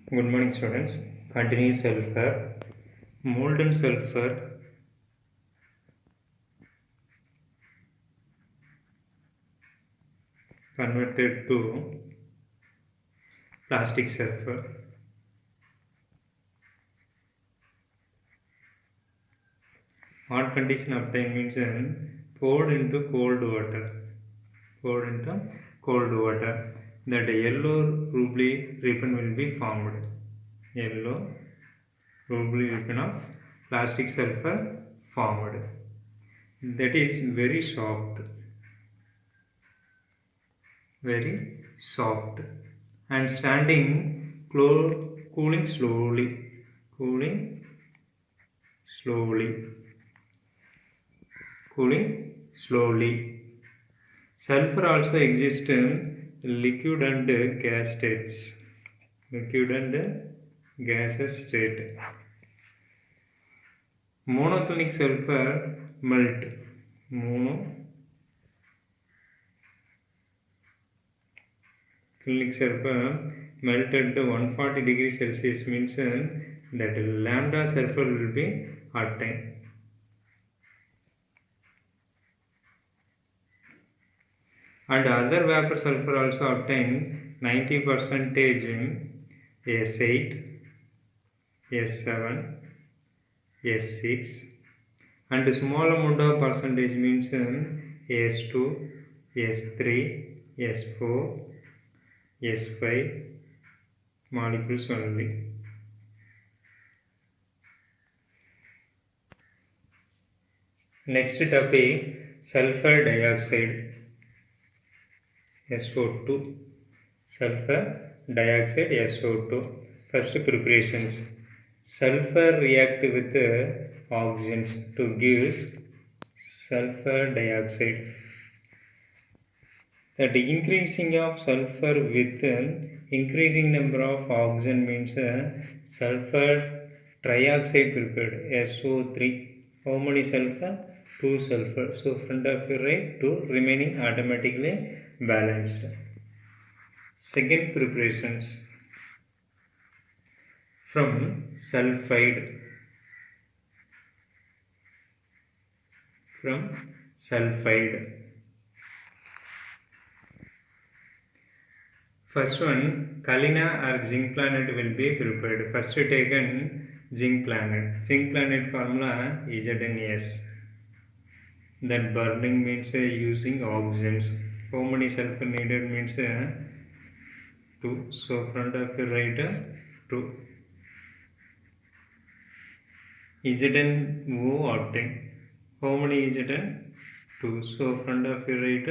Good morning, students. Continue sulfur. Molten sulfur converted to plastic sulfur. Hot condition obtained means poured into cold water. Poured into cold water. That yellow ruby ribbon will be formed. Yellow ruby ribbon of plastic sulfur formed. That is very soft. Very soft and cooling slowly, cooling slowly, cooling slowly. Sulfur also exists in liquid and gas states, liquid and gaseous state. Monoclinic sulfur melt, monoclinic sulfur melt at 140 degrees Celsius means that lambda sulfur will be obtained. And other vapor sulfur also obtained 90% S8, S7, S6 and small amount of percentage means S2, S3, S4, S5 molecules only. Next topic, sulfur dioxide. SO2, sulfur dioxide SO2. First preparations. Sulfur react with oxygen to give sulfur dioxide. That increasing of sulfur with increasing number of oxygen means sulfur trioxide prepared SO3. How many sulfur? 2 sulfur. So front of your right 2 remaining automatically balanced. Second preparations from sulfide. From sulfide. First one, Kalina or zinc planet will be prepared. First taken zinc planet. Zinc planet formula is ZnS. That burning means using oxygens. How many sulfur needed means 2. So front of your right 2. ZnO obtained. How many Zn? 2. So front of your right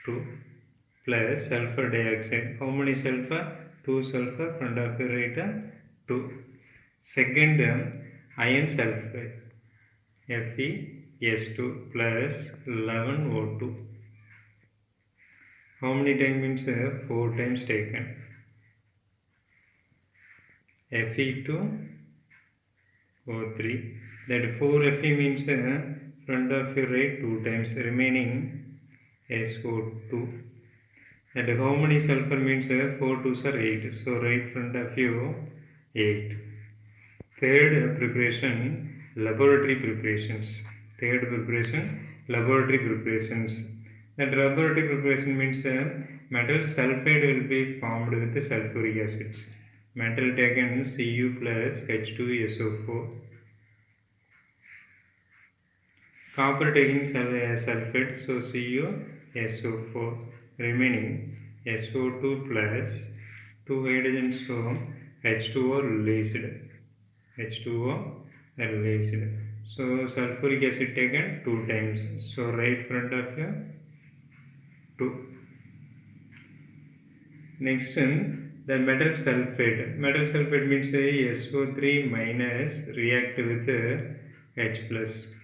2 plus sulfur dioxide. How many sulfur? 2 sulfur front of your right 2. Second iron sulfide. FeS2 plus 11O2. How many times means 4 times taken. Fe2 O3. That 4 Fe means front of your right 2 times, remaining SO2. That how many sulfur means 4 2s are 8. So right front of you 8. Third preparation, laboratory preparations. Third preparation, laboratory preparations. That laboratory preparation means metal sulfide will be formed with the sulfuric acids. Metal taken Cu plus H2SO4. Copper taking sulfate, so CuSO4. Remaining SO2 plus 2 hydrogens, so H2O released. H2O released. So sulfuric acid taken 2 times. So right front of you 2. Next the metal sulfate. Metal sulfate means SO3 minus react with H plus.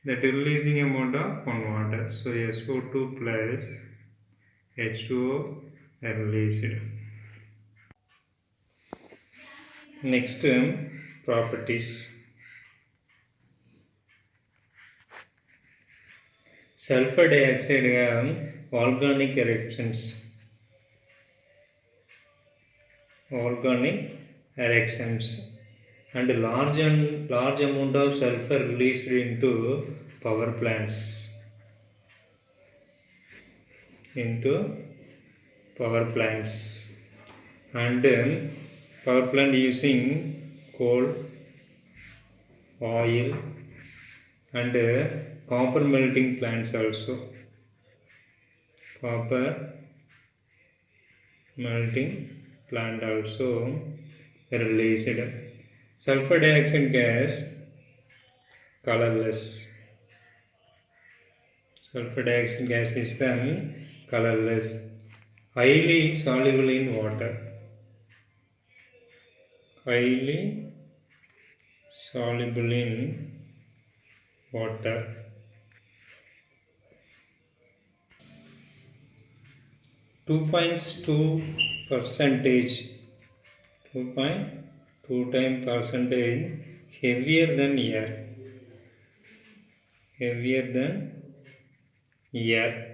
That releasing amount of one water. So SO2 plus H2O released. Next properties. Sulfur dioxide have organic reactions. organic reactions, and large amount of sulfur released into power plants. Power plants and power plant using coal, oil, and copper melting plants also. Copper melting plant also released. Sulfur dioxide gas colorless. Sulfur dioxide gas is then colorless, highly soluble in water. Highly soluble in water. 2.2 percentage, 2.2 times percentage heavier than air. Heavier than air.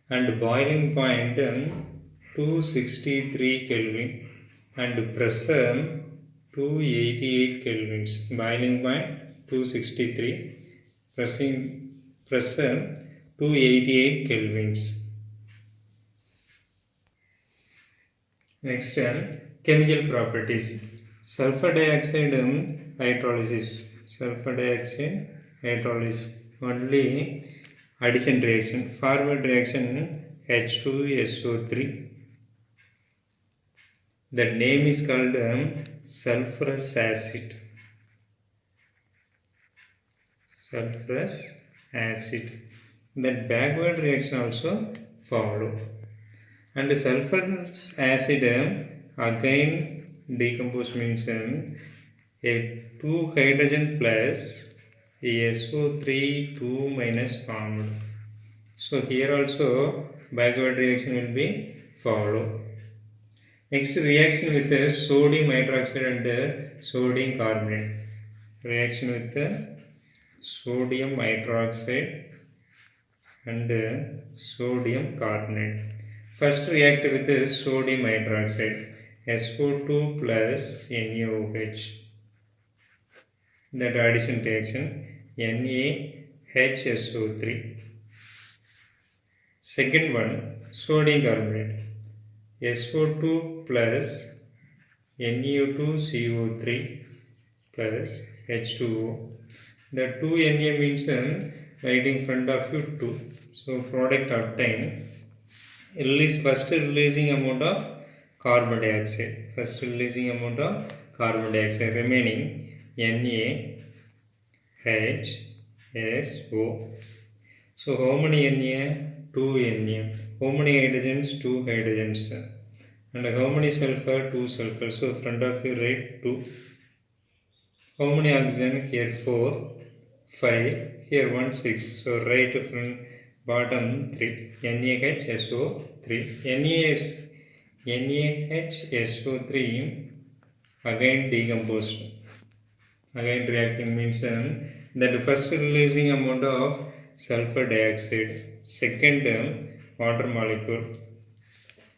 And boiling point 263 Kelvin and pressure 288 Kelvins. Boiling point 263, pressure 288 Kelvins. Next, chemical properties. Sulfur dioxide hydrolysis. Sulfur dioxide hydrolysis. Only addition reaction. Forward reaction H2SO3. The name is called sulfurous acid. Sulfurous acid. That backward reaction also follow. And the sulfurous acid again decompose means a 2 hydrogen plus a SO3 2 minus formed. So here also backward reaction will be follow. Next reaction with sodium hydroxide and sodium carbonate. Reaction with sodium hydroxide and sodium carbonate. First react with sodium hydroxide, SO2 plus NaOH. That addition reaction NaHSO3. Second one, sodium carbonate, SO2 plus NaO2CO3 plus H2O. The 2 Na means right in front of you 2. So product obtained. First releasing amount of carbon dioxide. First releasing amount of carbon dioxide remaining NaHSO. So how many Na? 2 Na. How many hydrogens? 2 hydrogens. And how many sulfur? 2 sulfur. So front of you write 2. How many oxygen? Here 4, 5, here 1, 6. So write from bottom 3. NaHSO3. NaHSO3 again decomposed. Again reacting means that first releasing amount of sulfur dioxide. Second water molecule.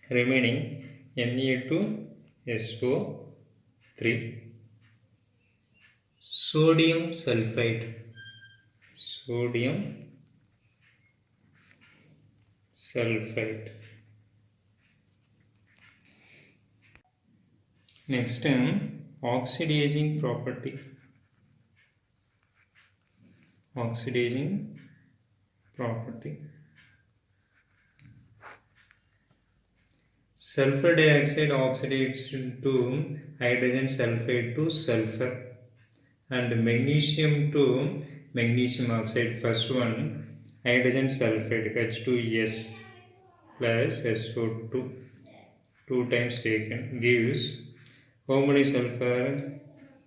Remaining Na2SO3. Sodium sulfide. Sodium sulfide. Next, oxidizing property. Oxidizing property. Sulfur dioxide oxidates to hydrogen sulfide to sulfur, and magnesium to magnesium oxide. First one, hydrogen sulfide H2S plus SO2, 2 times taken, gives how many sulfur?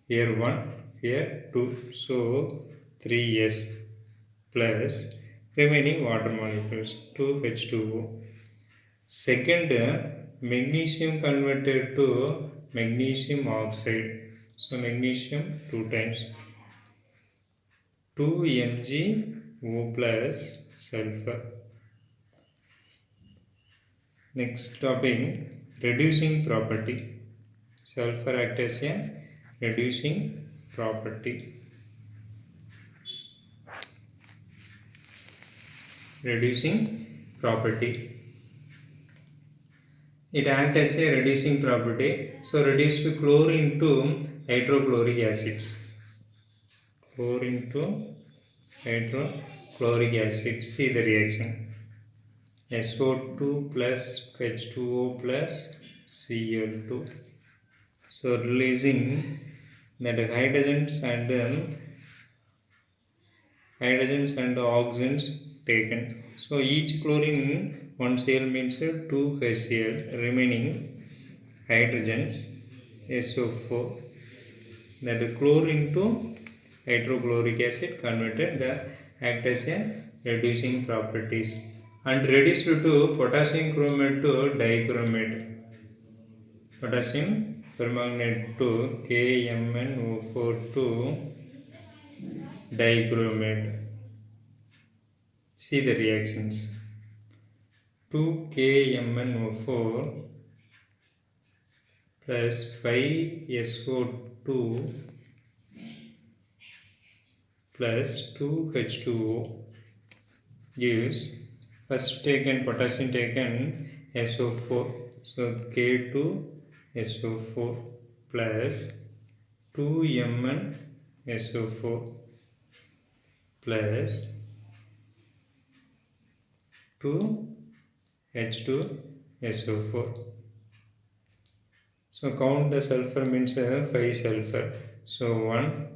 Here 1, here 2, so 3S plus remaining water molecules 2H2O. Second, magnesium converted to magnesium oxide. So magnesium 2 times, 2 MgO plus sulfur. Next topic, reducing property. sulfur acts as a reducing property. Reducing property. It acts as a reducing property. So reduced chlorine to hydrochloric acids. Chlorine to hydrochloric acid. See the reaction. SO2 plus H2O plus Cl2. So releasing that hydrogens and oxygens taken. So each chlorine 1 Cl means 2 HCl, remaining hydrogens SO4. That chlorine to hydrochloric acid converted the act as a reducing properties and reduced to potassium chromate to dichromate. Potassium permanganate to KMnO4 to dichromate. See the reactions. 2KMnO4 plus 5SO2 plus 2H2O gives first taken potassium taken SO4. So K2SO4 plus 2MnSO4 plus 2H2SO4. So count the sulfur means 5 sulfur. So 1,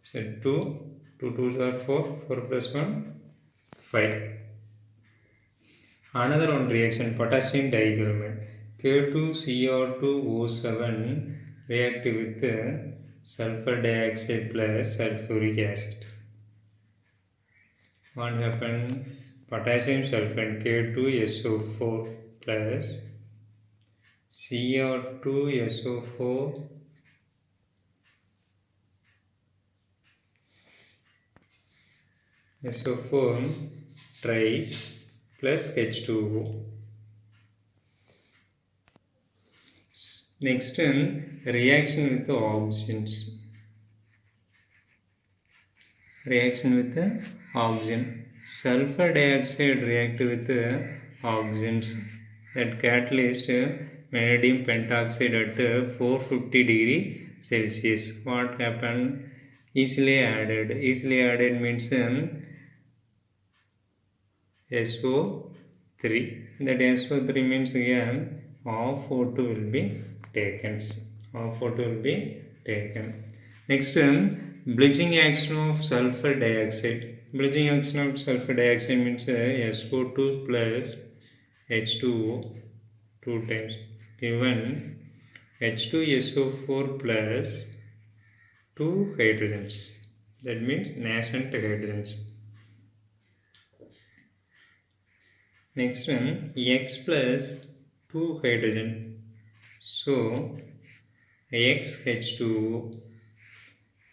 so 2, 2 2s are 4, 4 plus 1, 5. Another one reaction, potassium dichromate. K2Cr2O7 react with sulfur dioxide plus sulfuric acid. What happened? Potassium sulfate K2SO4 plus Cr2SO4 SO4 tries plus H2O. Next, reaction with the oxygens. Reaction with the oxygen. Sulfur dioxide react with the oxygens. That catalyst vanadium pentoxide at 450 degree Celsius. What happened? Easily added. Easily added means SO3. That SO3 means here half O2 will be taken. Half O2 will be taken. Next, bleaching action of sulfur dioxide. Bleaching action of sulfur dioxide means SO2 plus H2O 2 times given H2SO4 plus 2 hydrogens. That means nascent hydrogens. Next one, X plus 2 hydrogen. So XH2O.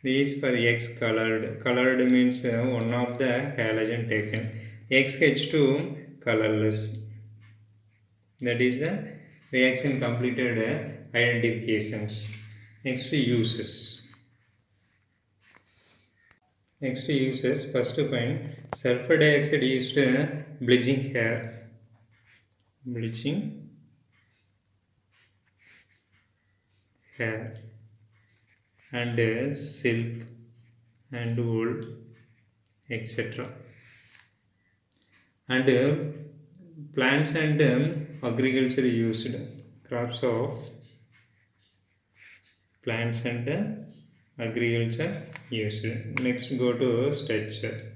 This for X colored. Colored means one of the halogen taken. XH2 colorless. That is the reaction completed identifications. Next uses. Next uses. First point, sulfur dioxide used bleaching hair. Bleaching hair and silk and wool, etc. And plants and agriculture used. Crops of plants and agriculture used. Next, go to structure.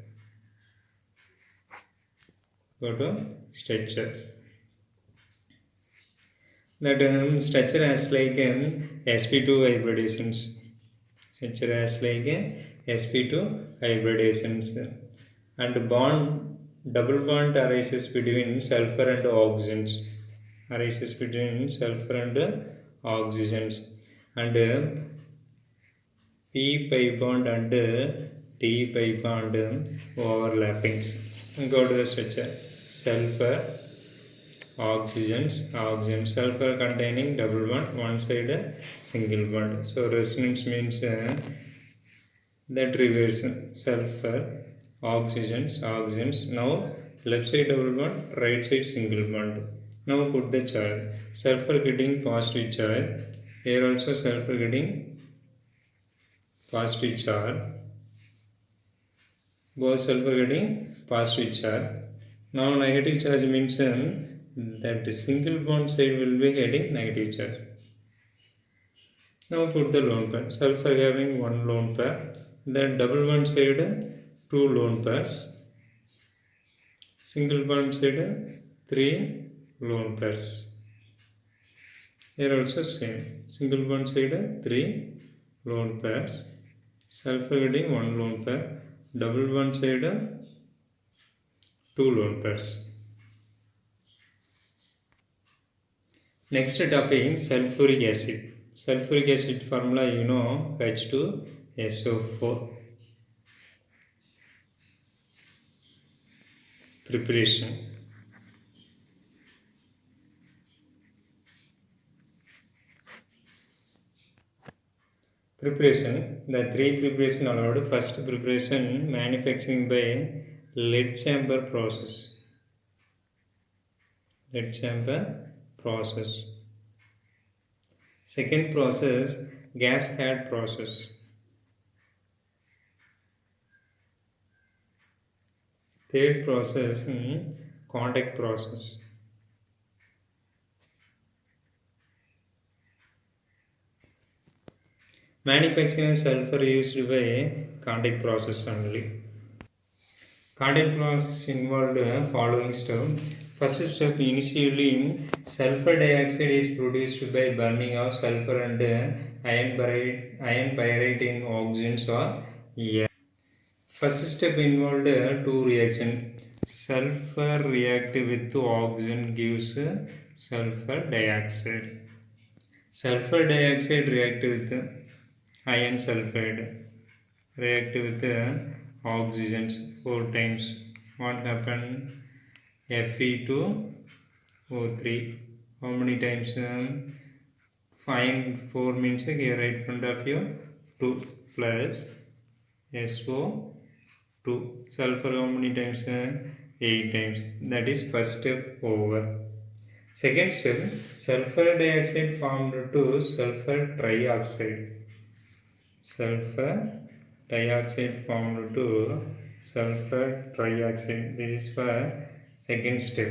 That structure has like sp2 hybridations. Structure has like sp2 hybridations, and double bond arises between sulfur and oxygens. And P pi bond and T pi bond overlappings. Go to the structure. Sulfur oxygen, sulfur containing double bond, one side single bond. So resonance means that reverse sulfur, oxygens. Now left side double bond, right side single bond. Now put the charge. Sulfur getting positive charge. Here also sulfur getting positive charge. Both sulfur getting positive charge. Now negative charge means that the single bond side will be getting negative charge. Now put the lone pair. Sulfur having one lone pair. Then double bond side two lone pairs. Single bond side three lone pairs. Here also same. Single bond side three lone pairs. Sulfur getting one lone pair. Double bond side two lone pairs. Next topic, sulfuric acid. Sulfuric acid formula you know, H2SO4. Preparation. Preparation. The three preparation allowed. First preparation, manufacturing by lead chamber process. Lead chamber process. Second process, gas head process. Third process, contact process. Manufacturing sulfur used by contact process only. Contact process involved following step. First step, initially sulfur dioxide is produced by burning of sulfur and iron pyrite in oxygens or air. First step involved two reactions. Sulfur react with oxygen gives sulfur dioxide. Sulfur dioxide react with iron sulfide. React with oxygens 4 times. What happened? Fe2O3. How many times? Find 4 means here right in front of you 2 plus SO2. Sulfur how many times? 8 times. That is first step over. Second step, sulfur dioxide formed to sulfur trioxide. Sulfur dioxide formed to sulfur trioxide. This is for second step.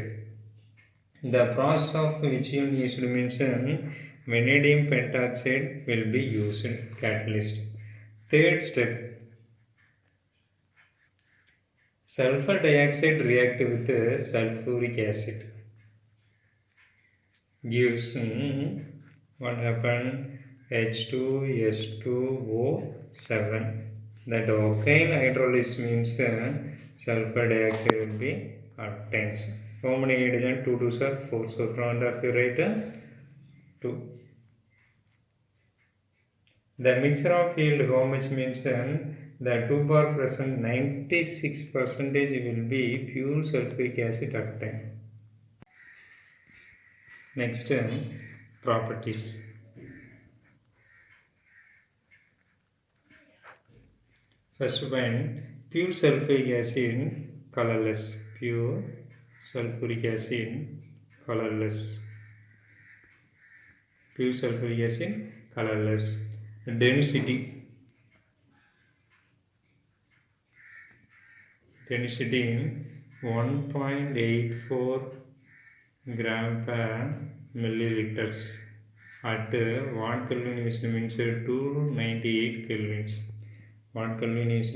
The process of which used means vanadium pentoxide will be used catalyst. Third step, sulfur dioxide react with sulfuric acid. Gives what happened? H2S2O7. That alkyne hydrolysis means sulfur dioxide will be obtained. How many hydrogen? 2 2s are 4. So front of you write 2. The mixture of yield how much means the 2 bar present 96% will be pure sulfuric acid obtained. Next, properties. First one, pure sulfuric acid colorless. Pure sulfuric acid colorless. Pure sulfuric acid colorless. Density 1.84 gram per milliliters at 1 Kelvin is means 298 kelvins. 1 Kelvin is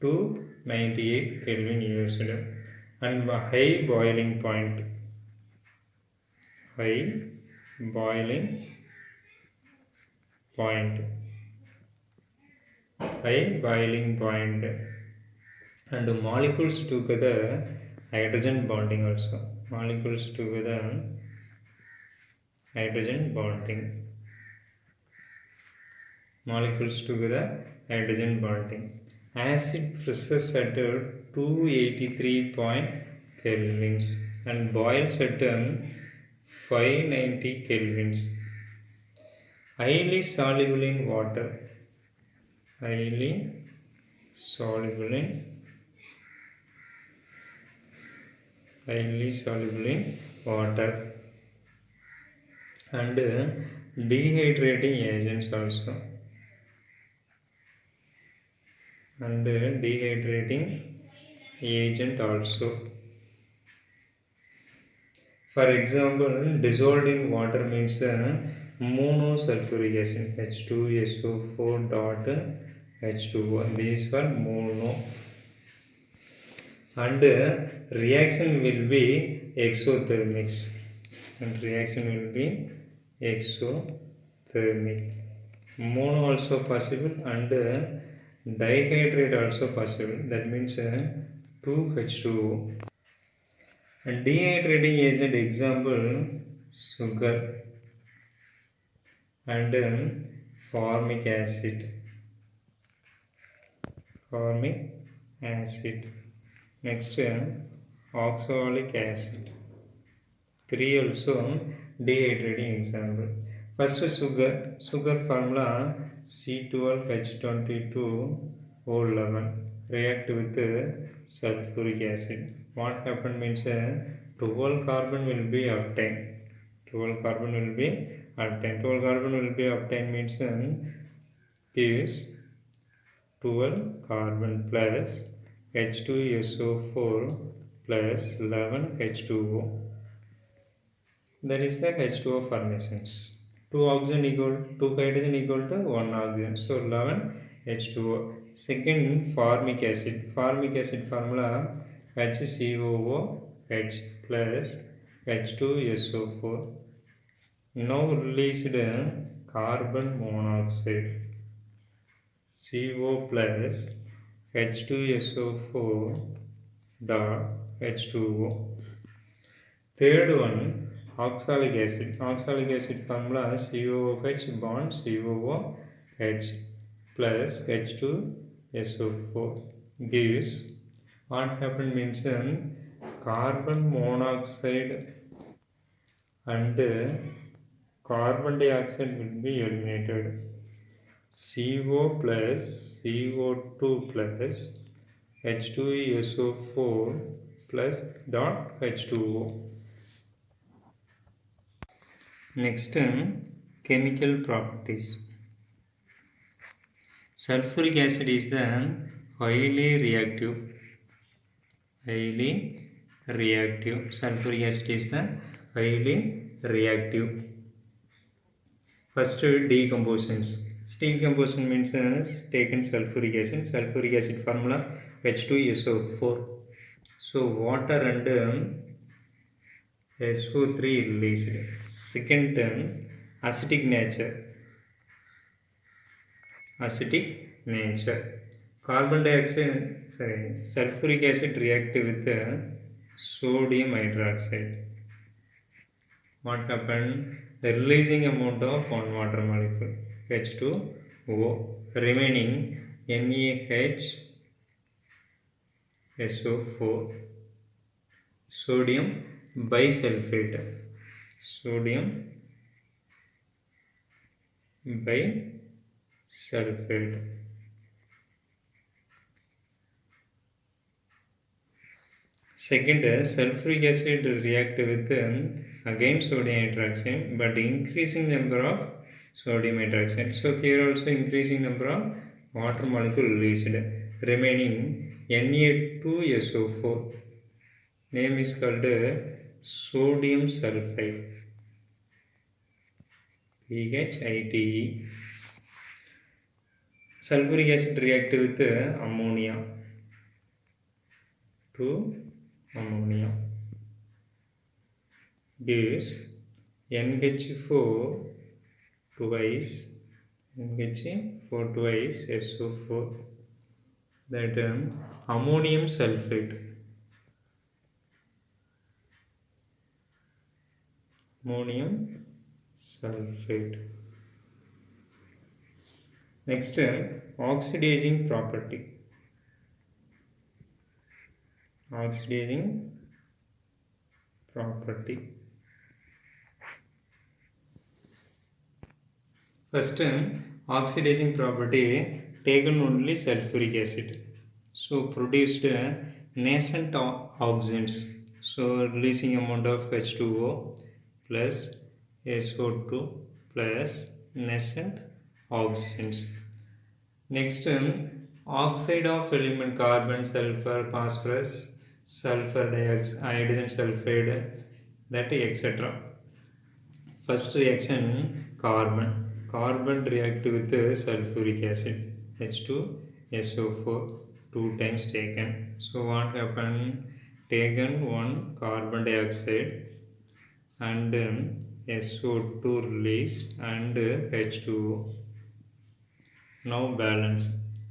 298 Kelvin used, and high boiling point. High boiling point. High boiling point. And molecules together, hydrogen bonding also. Molecules together, hydrogen bonding. Molecules together, hydrogen bonding. Acid presses at 283 kelvins and boils at 590 kelvins. Highly soluble in water. Highly soluble in water and dehydrating agents also. And dehydrating agent also. For example, dissolved in water means monosulfuric acid H2SO4.H2O. These for mono. And reaction will be exothermics. And reaction will be exothermic. Mono also possible and dihydrate also possible. That means 2H2O. And dehydrating agent example sugar and formic acid. Next oxalic acid. 3 also dehydrating example. First sugar formula C12H22O11 react with sulfuric acid. What happened means 12 carbon will be obtained. 12 carbon will be obtained means gives 12 carbon plus H2SO4 plus 11H2O. That is the H2O formations. 2 hydrogen equal to 1 oxygen. So 11H2O. Second, formic acid. Formic acid formula HCOOH plus H2SO4. Now released carbon monoxide. CO plus H2SO4 dot H2O. Third one, oxalic acid. Oxalic acid formula COOH bond COOH plus H2SO4 gives what happened means carbon monoxide and carbon dioxide will be eliminated. CO plus CO2 plus H2SO4 plus dot H2O. Next, chemical properties. Sulfuric acid is the highly reactive. Sulfuric acid is the highly reactive. First, decompositions. Decomposition means taken sulfuric acid. Sulfuric acid formula H2SO4. So water and SO3 released. Second term, acidic nature. Sulfuric acid react with sodium hydroxide. What happened? The releasing amount of one water molecule H2O remaining NaHSO4. Sodium bisulfate. Second, sulfuric acid react with again sodium hydroxide, but increasing number of sodium hydroxide. So here also increasing number of water molecule released, remaining Na2SO4. Name is called sodium sulfide. PHITE. Sulfuric acid react with ammonia. Gives NH4 twice SO4. That ammonium sulfate. Next, oxidizing property. First, oxidizing property taken only sulfuric acid. So produced nascent oxidants. So releasing amount of H2O plus SO2 plus nascent oxidants. Next, oxide of element carbon, sulfur, phosphorus, sulfur dioxide, hydrogen sulfide, that etc. First reaction carbon. Carbon react with sulfuric acid H2SO4 two times taken. So what happened? Taken one carbon dioxide and SO2 released and H2O. Now balance.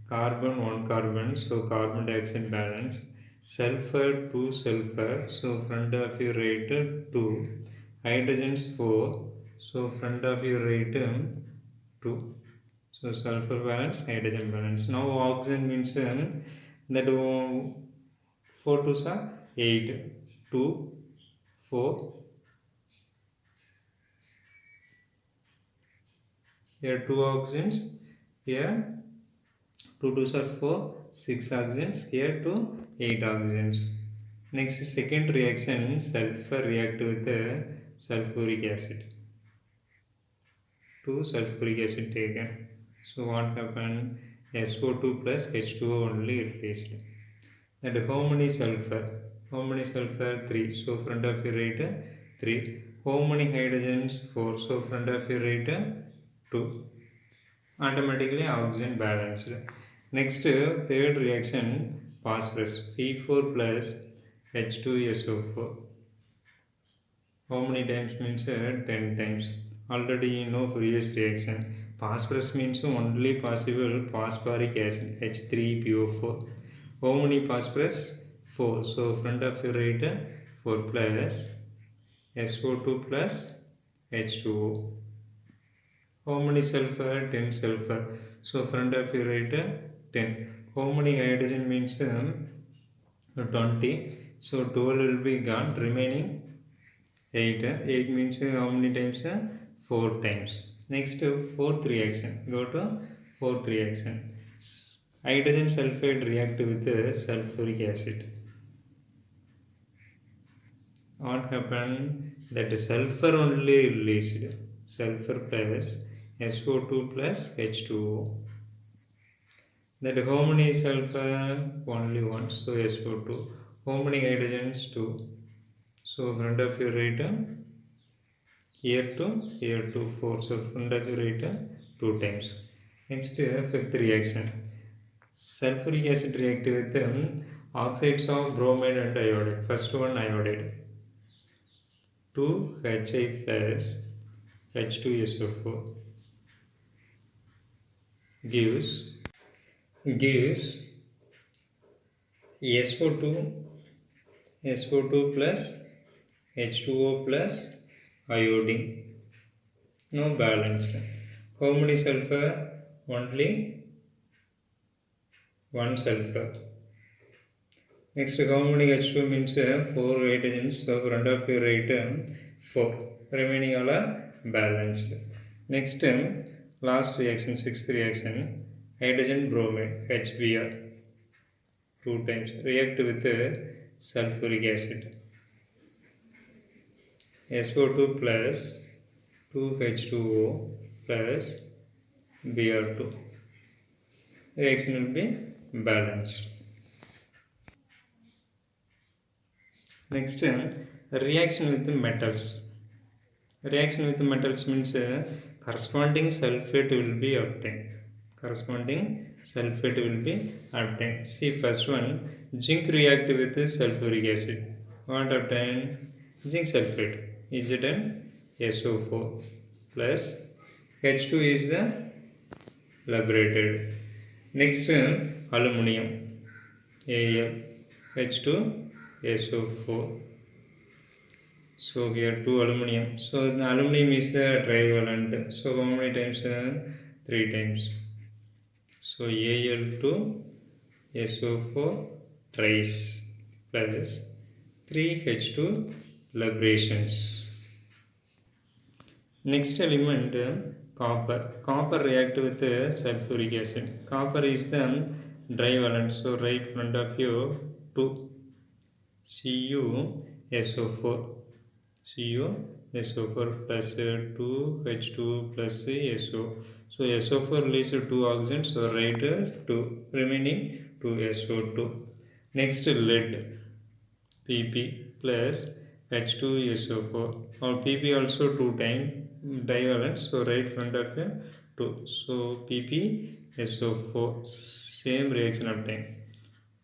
Carbon 1 carbon, so carbon dioxide balance. Sulfur 2 sulfur, so front of you write 2. Hydrogens 4, so front of you write 2. So sulfur balance, hydrogen balance. Now oxygen means that 4 2s are 8. 2, 4. Here 2 oxygens. Here 2 2s are 4, 6 oxygens, here 2, 8 oxygens. Next second reaction, sulfur react with sulfuric acid. 2 sulfuric acid taken. So what happened? SO2 plus H2O only replaced. And how many sulfur? How many sulfur? 3. So front of your write 3. How many hydrogens? 4. So front of your write 2. Automatically oxygen balanced. Next, third reaction, phosphorus, P4 plus H2SO4. How many times means 10 times. Already you know previous reaction. Phosphorus means only possible phosphoric acid, H3PO4. How many phosphorus? 4. So front of your write 4 plus SO2 plus H2O. How many sulfur? 10 sulfur. So front of you write 10. How many hydrogen means 20. So 12 will be gone. Remaining 8. 8 means how many times? 4 times. Next fourth reaction. Go to fourth reaction. Hydrogen sulfide react with sulfuric acid. What happened? That sulfur only released. Sulfur plus SO2 plus H2O. That how many sulfur? Only one, so SO2. How many hydrogens? 2. So front of your write here 2, 4. So front of your write 2 times. Next fifth reaction. Sulfuric acid react with oxides of bromide and iodide. First one iodide. 2Hi plus H2SO4 gives SO2 plus H2O plus iodine. No balanced. How many sulfur? Only one sulfur. Next, how many H2 means 4 hydrogens. So front of your right 4. Remaining all are balanced. Next, last reaction, sixth reaction, hydrogen bromide HBr 2 times react with sulfuric acid. SO2 plus 2H2O plus Br2. Reaction will be balanced. Next, reaction with metals. Reaction with metals means corresponding sulfate will be obtained. Corresponding sulfate will be obtained. See first one, zinc react with sulfuric acid. What obtained? Zinc sulfate is it an SO4 plus H2 is the liberated. Next, aluminum Al H2SO4. So here 2 aluminum. So the aluminum is the trivalent. So how many times? 3 times. So Al2SO4 tries plus 3H2 liberations. Next element Copper react with sulfuric acid. Copper is the dry valent, so right front of you 2 CuSO4. CuSO4 plus 2H2 plus SO. So SO4 releases 2 oxygen, so write 2, remaining 2 SO2. Next lead, Pp plus H2SO4. Or Pp also 2 times divalent, so right front of 2. So PpSO4, same reaction obtained.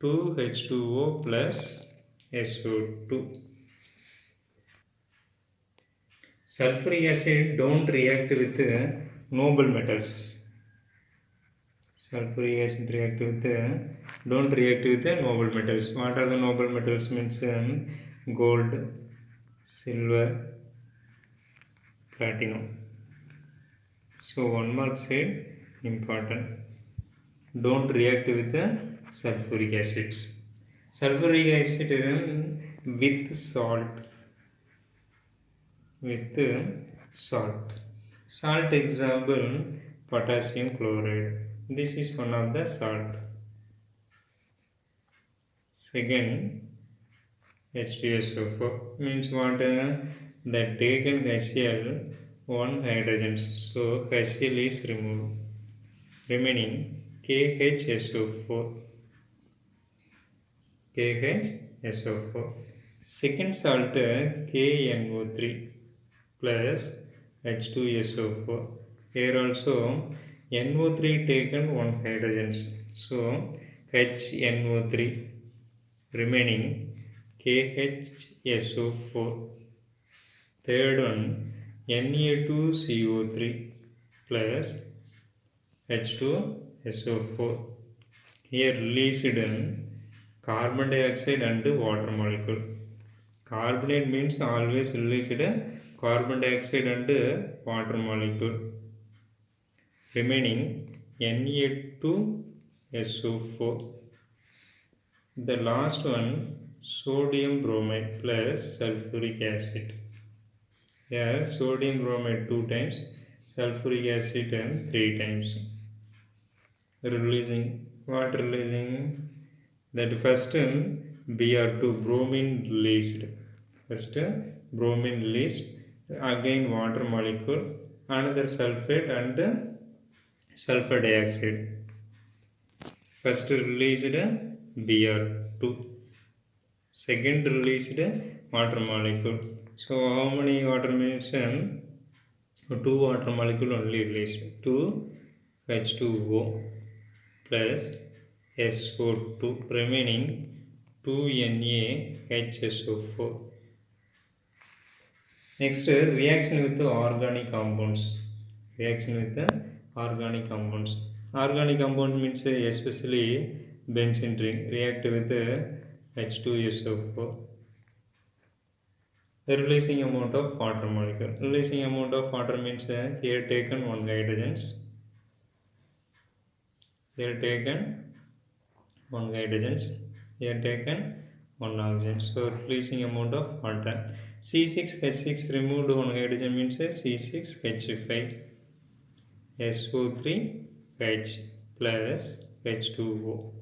2H2O plus SO2. Sulfuric acid don't react with noble metals. Sulfuric acid don't react with noble metals. What are the noble metals? Means gold, silver, platinum. So 1 mark said important. Don't react with sulfuric acids. Sulfuric acid with salt. Salt example, potassium chloride. This is one of the salt. Second, H2SO4 means what? That taken HCl, 1 hydrogen. So HCl is removed. Remaining KHSO4. KHSO4. Second salt KNO3 plus H2SO4. Here also NO3 taken 1 hydrogen. So HNO3. Remaining KHSO4. Third one Na2CO3 plus H2SO4. Here released carbon dioxide and water molecule. Carbonate means always released carbon dioxide and water molecule. Remaining Na2SO4. The last one sodium bromide plus sulfuric acid. Here sodium bromide 2 times, sulfuric acid 3 times. Releasing what? Releasing that first Br2 bromine released. First bromine released, again water molecule, another sulfate and sulfur dioxide. First released Br2, second released water molecule. So how many water means 2 water molecule only released. 2 H2O plus SO2, remaining 2 NaHSO4. Next, reaction with the organic compounds. Organic compound means especially benzene ring react with H2SO4. The releasing amount of water molecule. Releasing amount of water means here taken 1 hydrogens. Here taken 1 oxygen. So releasing amount of water. C6H6 removed 1 hydrogen means C6H5 SO3H plus H2O.